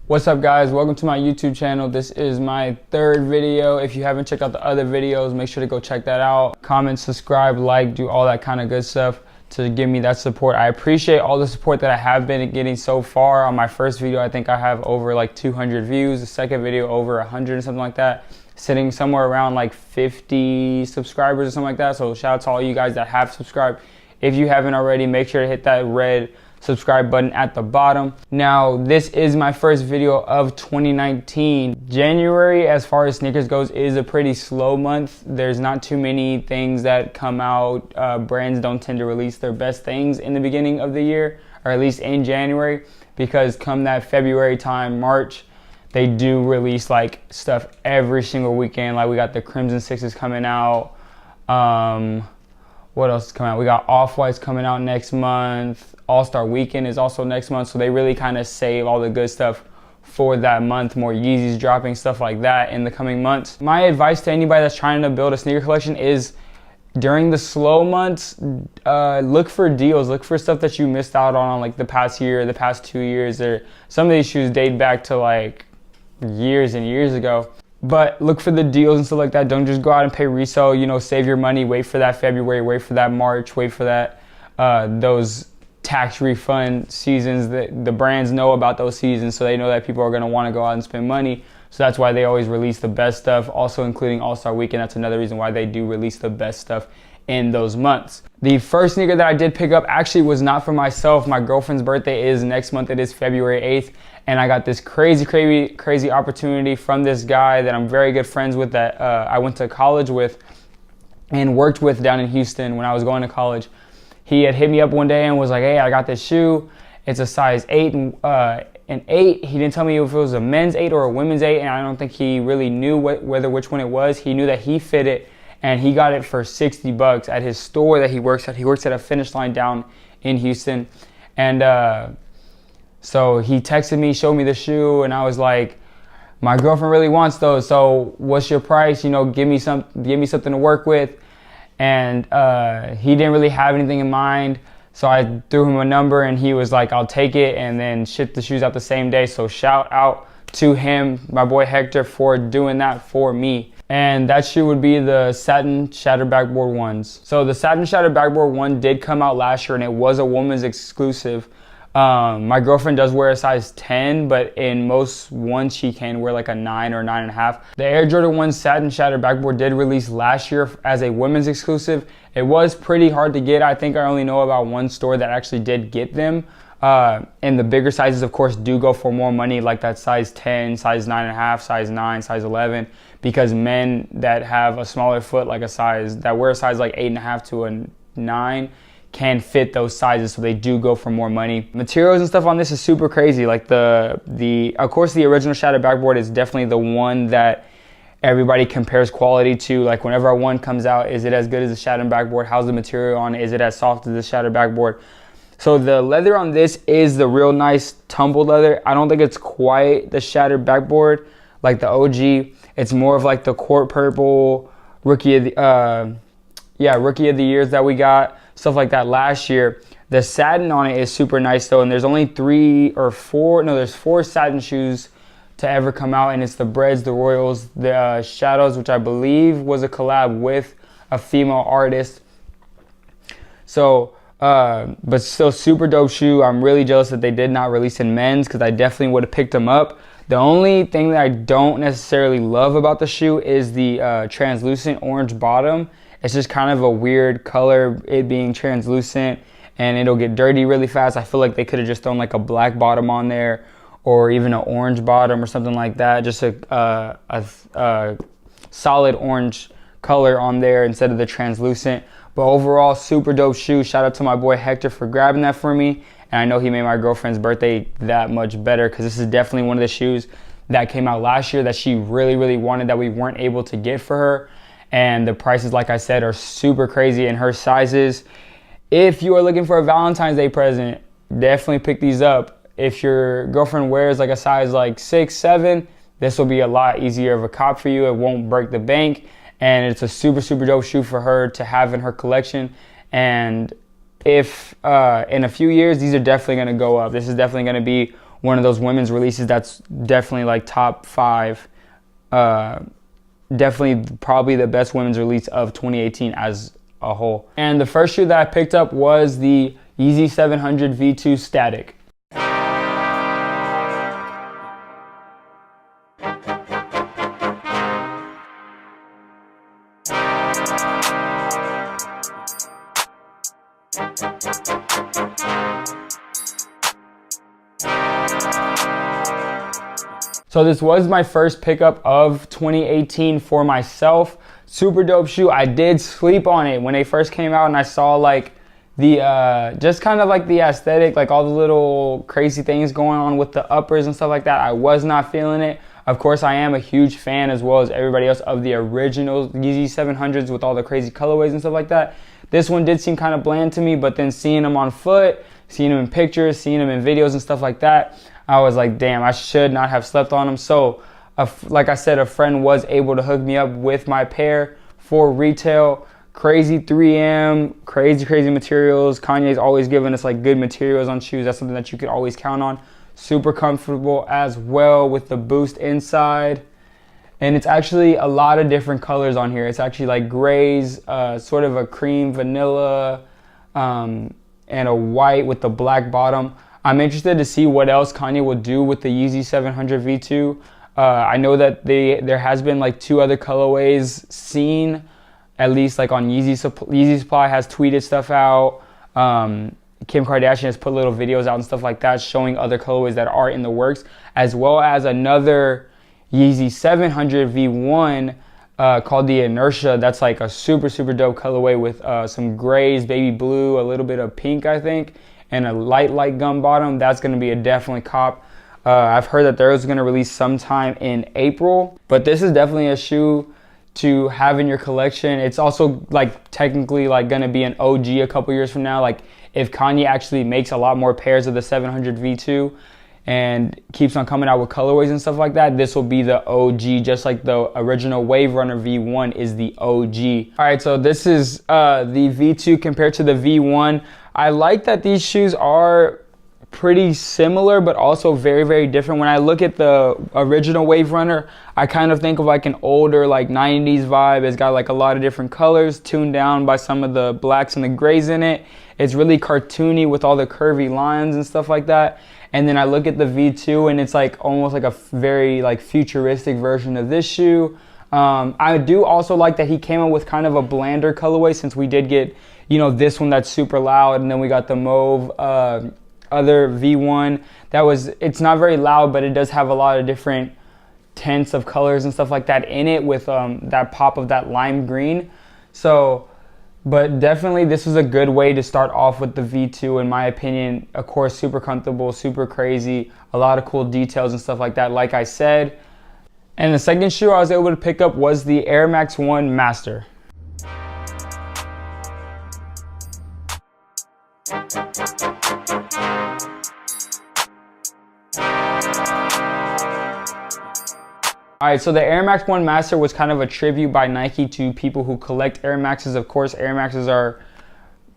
What's up, guys? Welcome to my YouTube channel. This is my third video. If you haven't checked out the other videos, make sure to go check that out. Comment, subscribe, like, do all that kind of good stuff to give me that support. I appreciate all the support that I have been getting so far. On my first video, I think I have over like 200 views. The second video, over 100 or something like that. Sitting somewhere around like 50 subscribers or something like that. So shout out to all you guys that have subscribed. If you haven't already, make sure to hit that red subscribe button at the bottom. Now, this is my first video of 2019. January, as far as sneakers goes, is a pretty slow month. There's not too many things that come out. Brands don't tend to release their best things in the beginning of the year, or at least in January, because come that February time, March, they do release like stuff every single weekend. Like we got the Crimson Sixes coming out. What else is coming out? We got Off-Whites coming out next month. All-Star Weekend is also next month. So they really kind of save all the good stuff for that month. More Yeezys dropping, stuff like that in the coming months. My advice to anybody that's trying to build a sneaker collection is during the slow months, look for deals. Look for stuff that you missed out on like the past year, the past 2 years. Or some of these shoes date back to like years and years ago. But look for the deals and stuff like that. Don't just go out and pay resale. You know, save your money. Wait for that February. Wait for that March. Wait for that those tax refund seasons. That the brands know about those seasons, so they know that people are going to want to go out and spend money. So that's why they always release the best stuff. Also including All-Star Weekend. That's another reason why they do release the best stuff in those months. The first sneaker that I did pick up actually was not for myself. My girlfriend's birthday is next month. It is February 8th. And I got this crazy opportunity from this guy that I'm very good friends with, that I went to college with and worked with down in Houston when I was going to college. He had hit me up one day and was like, hey, I got this shoe. It's a size 8 and 8. He didn't tell me if it was a men's 8 or a women's 8, and I don't think he really knew which one it was. He knew that he fit it, and he got it for $60 at his store that he works at. He works at a Finish Line down in Houston. And so he texted me, showed me the shoe, and I was like, my girlfriend really wants those, so what's your price? You know, give me something to work with. And he didn't really have anything in mind, so I threw him a number, and he was like, I'll take it, and then shipped the shoes out the same day. So shout out to him, my boy Hector, for doing that for me. And that shoe would be the Satin Shattered Backboard 1s. So the Satin Shattered Backboard 1 did come out last year, and it was a woman's exclusive. My girlfriend does wear a size 10, but in most ones she can wear like a 9 or 9.5. The Air Jordan 1 Satin Shattered Backboard did release last year as a women's exclusive. It was pretty hard to get. I think I only know about one store that actually did get them. And the bigger sizes, of course, do go for more money, like that size 10, size 9.5, size 9, size 11, because men that have a smaller foot, like that wear a size like 8.5 to a 9, can fit those sizes, so they do go for more money. Materials and stuff on this is super crazy. Like of course the original Shattered Backboard is definitely the one that everybody compares quality to. Like whenever one comes out, is it as good as the Shattered Backboard? How's the material on it? Is it as soft as the Shattered Backboard? So the leather on this is the real nice tumbled leather. I don't think it's quite the Shattered Backboard like the OG. It's more of like the Court Purple Rookie of the Years that we got. Stuff like that last year. The satin on it is super nice though, and there's only there's 4 satin shoes to ever come out, and it's the Breads, the Royals, the Shadows, which I believe was a collab with a female artist. So, but still super dope shoe. I'm really jealous that they did not release in men's, because I definitely would have picked them up. The only thing that I don't necessarily love about the shoe is the translucent orange bottom. It's just kind of a weird color, it being translucent, and it'll get dirty really fast. I feel like they could have just thrown like a black bottom on there, or even an orange bottom or something like that. Just a solid orange color on there instead of the translucent. But overall, super dope shoe. Shout out to my boy Hector for grabbing that for me. And I know he made my girlfriend's birthday that much better, because this is definitely one of the shoes that came out last year that she really wanted, that we weren't able to get for her. And the prices, like I said, are super crazy in her sizes. If you are looking for a Valentine's Day present, definitely pick these up. If your girlfriend wears like a size like 6, 7, this will be a lot easier of a cop for you. It won't break the bank. And it's a super dope shoe for her to have in her collection. And if in a few years, these are definitely going to go up. This is definitely going to be one of those women's releases that's definitely like top 5. Definitely probably the best women's release of 2018 as a whole. And the first shoe that I picked up was the Yeezy 700 V2 Static. So this was my first pickup of 2018 for myself. Super dope shoe. I did sleep on it when they first came out, and I saw like the just kind of like the aesthetic, like all the little crazy things going on with the uppers and stuff like that. I was not feeling it. Of course, I am a huge fan, as well as everybody else, of the original Yeezy 700s with all the crazy colorways and stuff like that. This one did seem kind of bland to me, but then seeing them on foot, seeing them in pictures, seeing them in videos and stuff like that, I was like, damn, I should not have slept on them. So, like I said, a friend was able to hook me up with my pair for retail. Crazy 3M, crazy materials. Kanye's always giving us like good materials on shoes. That's something that you could always count on. Super comfortable as well with the Boost inside. And it's actually a lot of different colors on here. It's actually like grays, sort of a cream vanilla, and a white with the black bottom. I'm interested to see what else Kanye will do with the Yeezy 700 V2. I know that there has been like 2 other colorways seen, at least like on Yeezy Supply has tweeted stuff out. Kim Kardashian has put little videos out and stuff like that showing other colorways that are in the works, as well as another Yeezy 700 V1 called the Inertia. That's like a super dope colorway with some grays, baby blue, a little bit of pink, I think, and a light gum bottom. That's going to be a definitely cop. I've heard that those are going to release sometime in April, but this is definitely a shoe to have in your collection. It's also like technically like going to be an OG a couple years from now. Like if Kanye actually makes a lot more pairs of the 700 V2 and keeps on coming out with colorways and stuff like that, this will be the OG, just like the original Wave Runner V1 is the OG. All right, so this is the V2 compared to the V1. I like that these shoes are pretty similar, but also very different. When I look at the original Wave Runner, I kind of think of like an older like 90s vibe. It's got like a lot of different colors tuned down by some of the blacks and the grays in it. It's really cartoony with all the curvy lines and stuff like that. And then I look at the V2 and it's like almost like a very like futuristic version of this shoe. I do also like that he came up with kind of a blander colorway, since we did get, you know, this one that's super loud, and then we got the mauve other V1 it's not very loud, but it does have a lot of different tints of colors and stuff like that in it, with that pop of that lime green. So, but definitely this is a good way to start off with the V2 in my opinion. Of course, super comfortable, super crazy, a lot of cool details and stuff like that, like I said. And the second shoe I was able to pick up was the Air Max 1 Master. Alright, so the Air Max 1 Master was kind of a tribute by Nike to people who collect Air Maxes. Of course, Air Maxes are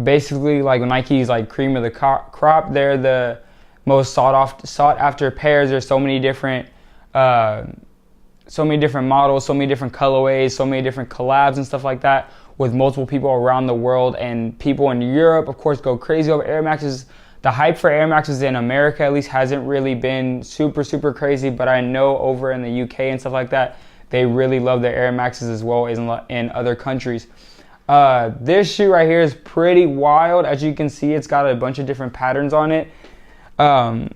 basically like Nike's like cream of the crop. They're the most sought after pairs. There's so many different models, so many different colorways, so many different collabs and stuff like that with multiple people around the world. And people in Europe, of course, go crazy over Air Maxes. The hype for Air Maxes in America at least hasn't really been super crazy, but I know over in the UK and stuff like that, they really love their Air Maxes as well as in other countries. This shoe right here is pretty wild. As you can see, it's got a bunch of different patterns on it. And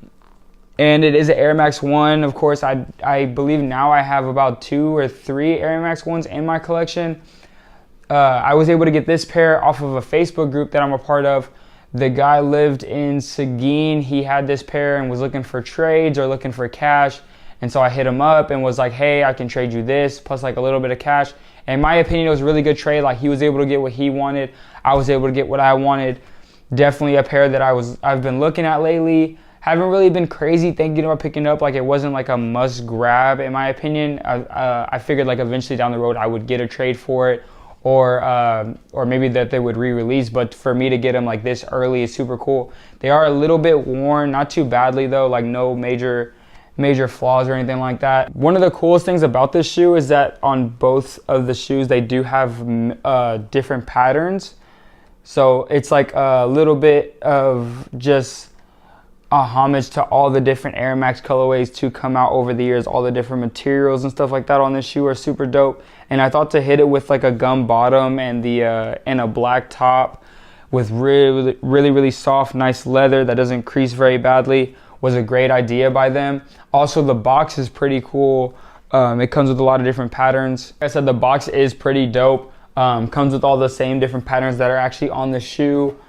it is an Air Max 1. Of course, I believe now I have about 2 or 3 Air Max 1s in my collection. I was able to get this pair off of a Facebook group that I'm a part of. The guy lived in Seguin. He had this pair and was looking for trades or looking for cash. And so I hit him up and was like, hey, I can trade you this plus like a little bit of cash. In my opinion, it was a really good trade. Like, he was able to get what he wanted. I was able to get what I wanted. Definitely a pair that I've been looking at lately. Haven't really been crazy thinking about picking up. Like, it wasn't like a must grab in my opinion. I figured like eventually down the road I would get a trade for it, or maybe that they would re-release. But for me to get them like this early is super cool. They are a little bit worn, not too badly though, like no major flaws or anything like that. One of the coolest things about this shoe is that on both of the shoes they do have different patterns. So it's like a little bit of just a homage to all the different Air Max colorways to come out over the years. All the different materials and stuff like that on this shoe are super dope. And I thought to hit it with like a gum bottom and a black top with really soft, nice leather that doesn't crease very badly was a great idea by them. Also, the box is pretty cool. It comes with a lot of different patterns. Like I said, the box is pretty dope. Comes with all the same different patterns that are actually on the shoe.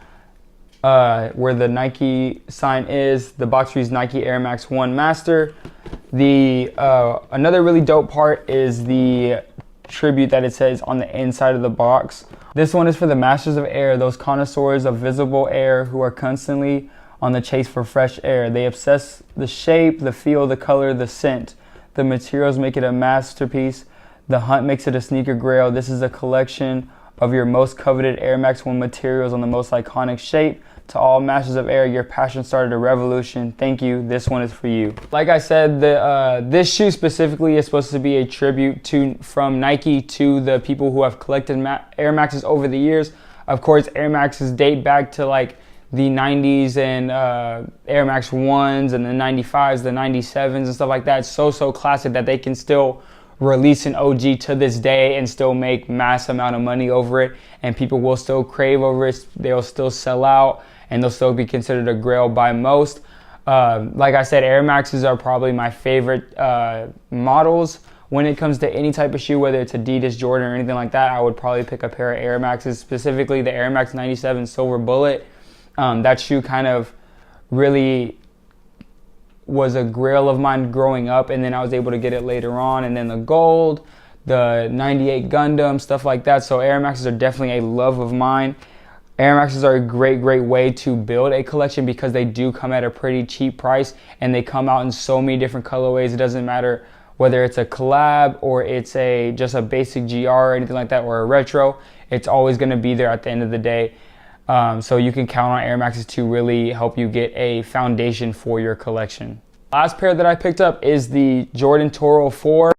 Where the Nike sign is, the box reads Nike Air Max 1 Master. Another really dope part is the tribute that it says on the inside of the box. This one is for the masters of air, those connoisseurs of visible air who are constantly on the chase for fresh air. They obsess the shape, the feel, the color, the scent. The materials make it a masterpiece. The hunt makes it a sneaker grail. This is a collection of your most coveted Air Max 1 materials on the most iconic shape. To all masters of air, your passion started a revolution. Thank you. This one is for you. Like I said, this shoe specifically is supposed to be a tribute from Nike to the people who have collected Air Maxes over the years. Of course, Air Maxes date back to like the 90s and Air Max 1s and the 95s, the 97s and stuff like that. It's so classic that they can still release an OG to this day and still make mass amount of money over it, and people will still crave over it. They'll still sell out and they'll still be considered a grail by most. Like I said, Air Maxes are probably my favorite models when it comes to any type of shoe, whether it's Adidas, Jordan, or anything like that. I would probably pick a pair of Air Maxes, specifically the Air Max 97 Silver Bullet. That shoe kind of really was a grail of mine growing up, and then I was able to get it later on. And then the gold, the 98 Gundam, stuff like that. So Air Maxes are definitely a love of mine. Air Maxes are a great way to build a collection because they do come at a pretty cheap price, and they come out in so many different colorways. It doesn't matter whether it's a collab or it's just a basic GR or anything like that, or a retro. It's always going to be there at the end of the day. So you can count on Air Maxes to really help you get a foundation for your collection. Last pair that I picked up is the Jordan Toro 4.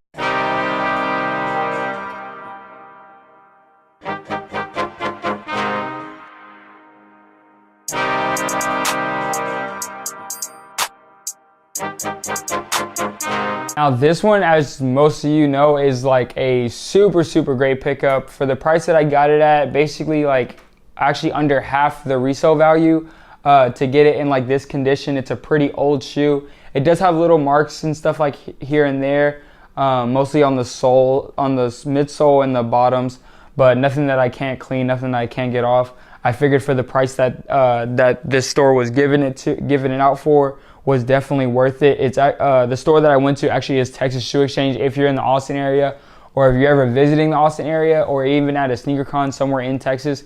Now this one, as most of you know, is like a super great pickup. For the price that I got it at, basically like actually under half the resale value, to get it in like this condition. It's a pretty old shoe. It does have little marks and stuff like here and there, mostly on the sole, on the midsole and the bottoms, but nothing that I can't clean, nothing that I can't get off. I figured for the price that that this store was giving it out for was definitely worth it. It's the store that I went to actually is Texas Shoe Exchange. If you're in the Austin area, or if you're ever visiting the Austin area, or even at a sneaker con somewhere in Texas,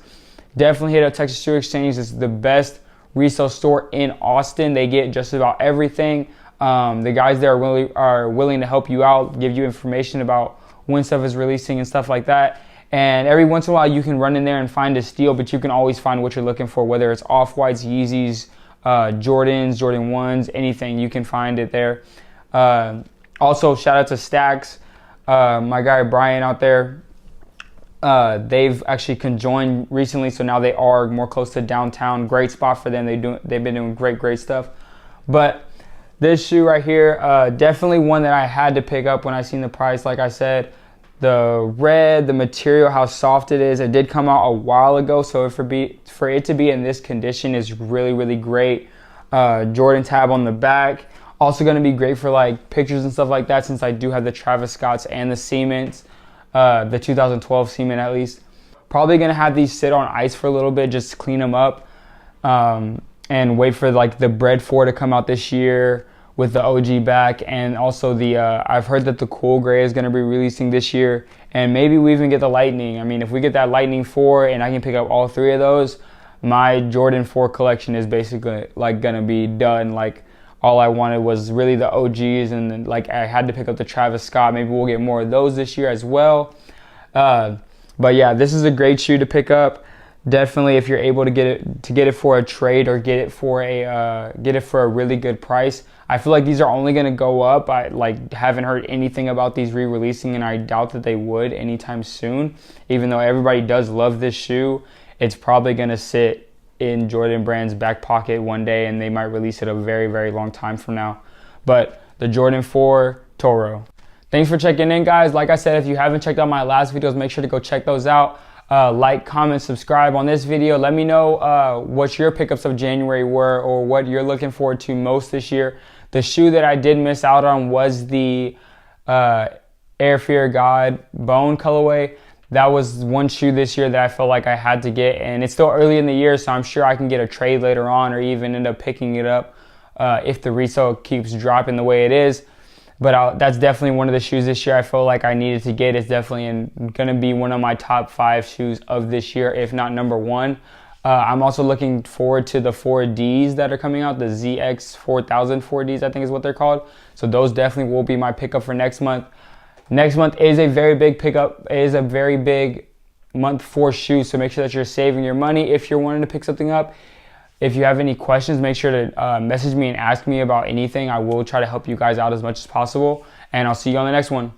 definitely hit up Texas Shoe Exchange. It's the best resale store in Austin. They get just about everything. The guys there are willing to help you out, give you information about when stuff is releasing and stuff like that. And every once in a while you can run in there and find a steal, but you can always find what you're looking for, whether it's Off-Whites, Yeezys, Jordans, Jordan 1s, anything, you can find it there. Also, shout out to Stacks, my guy Brian out there. They've actually conjoined recently, so now they are more close to downtown. Great spot for them. They've been doing great stuff. But this shoe right here, definitely one that I had to pick up when I seen the price. Like I said, the red, the material, how soft it is. It did come out a while ago, so for it to be in this condition is really great. Jordan tab on the back. Also going to be great for like pictures and stuff like that, since I do have the Travis Scotts and the Siemens, the 2012 Siemens at least. Probably going to have these sit on ice for a little bit, just clean them up, and wait for like the Bread 4 to come out this year with the OG back. And also I've heard that the Cool Gray is going to be releasing this year, and maybe we even get the Lightning. I mean, if we get that Lightning 4 and I can pick up all three of those, my Jordan 4 collection is basically like going to be done. Like, all I wanted was really the OGs, and then like I had to pick up the Travis Scott. Maybe we'll get more of those this year as well. But yeah, this is a great shoe to pick up. Definitely, if you're able to get it for a trade or get it for a really good price. I feel like these are only going to go up. I haven't heard anything about these re-releasing, and I doubt that they would anytime soon. Even though everybody does love this shoe, it's probably going to sit in Jordan Brand's back pocket one day, and they might release it a very, very long time from now. But the Jordan 4 Toro. Thanks for checking in, guys. Like I said, if you haven't checked out my last videos, make sure to go check those out. Like, comment, subscribe on this video. Let me know what your pickups of January were, or what you're looking forward to most this year. The shoe that I did miss out on was the Air Fear God Bone colorway. That was one shoe this year that I felt like I had to get, and it's still early in the year, so I'm sure I can get a trade later on, or even end up picking it up if the resale keeps dropping the way it is. But that's definitely one of the shoes this year I feel like I needed to get. It's definitely going to be one of my top 5 shoes of this year, if not number 1. I'm also looking forward to the 4Ds that are coming out, the ZX 4000 4Ds, I think is what they're called. So those definitely will be my pickup for next month. Next month is a very big pickup. It is a very big month for shoes, so make sure that you're saving your money if you're wanting to pick something up. If you have any questions, make sure to message me and ask me about anything. I will try to help you guys out as much as possible, and I'll see you on the next one.